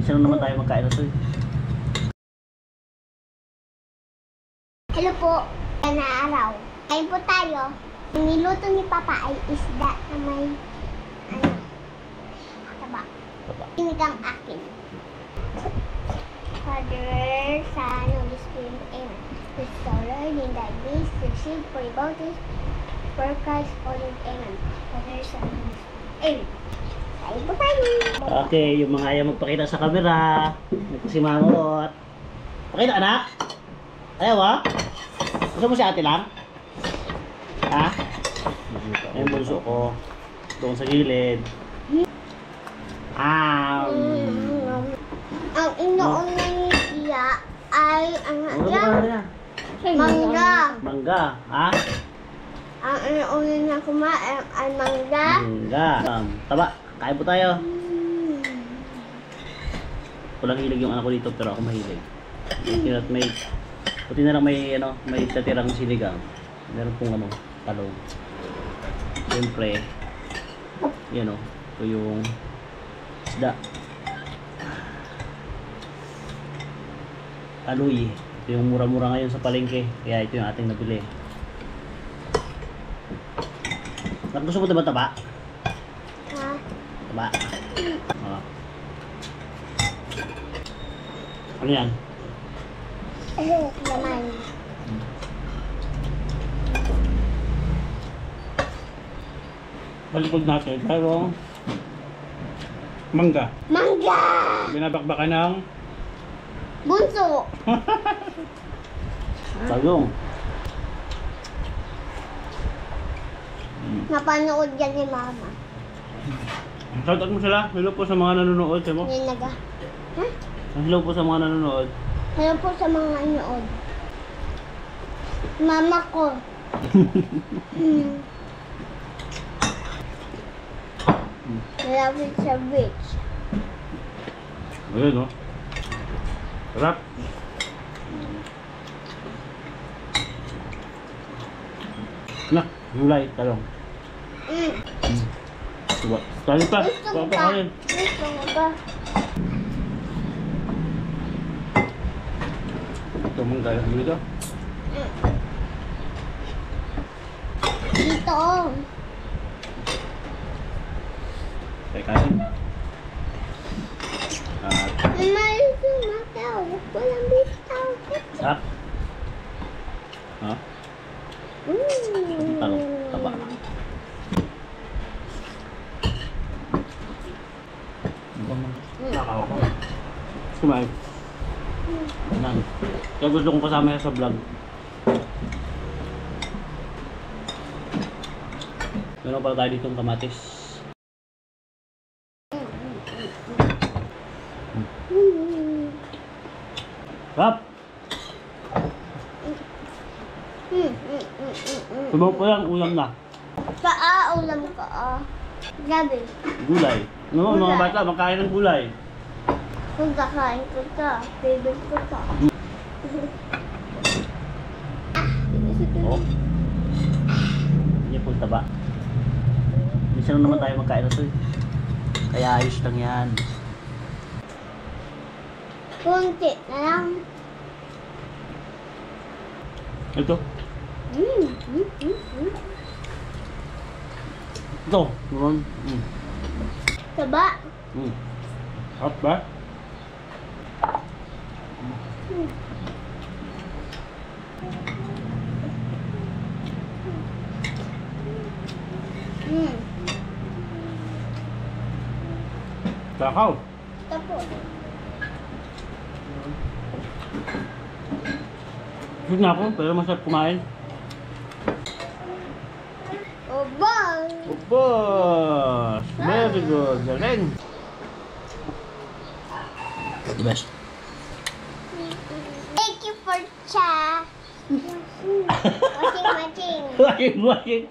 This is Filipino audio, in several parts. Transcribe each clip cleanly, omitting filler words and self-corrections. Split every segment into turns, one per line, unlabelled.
Minsan naman tayo magkain na ito eh.
Hello po, na araw. Kain po tayo. Ang niluto ni Papa ay isda na may taba. Sinigang akin. Father, Son, Holy Spirit, Amen. This is our Lord in thy grace, receive for devotees, for Christ, Holy, Amen. Father, Son, Holy Spirit, Amen. Kain po tayo.
Okay, yung mga ayaw magpakita sa camera. Ito si Mangot. Pakita anak? Ayaw ha? Gusto mo si ate lang? Ha? Ayun bunso ko. Doon sa gilid.
Ang inoon ng iya ay mangga.
Mangga, ha?
Ang inoon na kumain ay mangga.
Mangga. Taba, kain po tayo. Walang hilig yung anak ko dito pero ako mahilig. Buti na lang may tatirang sinigang. Meron pong talong. Siyempre, yan o, ito yung isda. Aluy. Ito yung mura-mura ngayon sa palengke. Kaya ito yung ating nabili. Gusto mo diba taba?
Ha?
Taba. Ano yan?
Laman.
Balikod natin, pero mangga.
Mangga!
Binabakbakan ng
Bunso!
Talong.
Napanood yan ni Mama.
shoutout mo sila. Hello po sa mga nanonood. Sabi mo?
Yan naga. Ha?
Hello po sa mga nanonood.
Hello po sa mga inood. Mama ko. Malapit sa beach.
Ayun, no? Sarap.
Na, gulay, talong.
Diba? Kali pa.
Gusto ko pa.
Papakain.
Gusto ko pa.
Ito mangga. Dito.
Dito.
Tayo kain. At
May sumataw. Walang bitaw.
Sarap. Ha? Talong, taba.
nakaw ko. Kumain.
Yan. Kaya gusto kong kasama yan sa vlog. Meron pala tayo ditong kamatis. Rap! Sabaw pa lang, ulam na.
Ulam ka. Gabi.
Gulay. No, mga
Gulay.
bata, makain ng gulay.
Kung kakain ko ka, favorite ko ka.
Oh. Hindi po taba. Minsan naman tayo magkain na ito eh. Kaya ayos lang yan.
Kunti na lang.
Ito.
Ito. Meron.
Taba.
Hot ba? Takaw.
Tapos.
Busog na ako, pero masarap kumain.
Obang.
Boss! Very good. Galing. The best.
Thank you for watching.
Watching.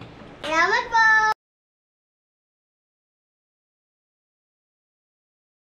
Salamat po.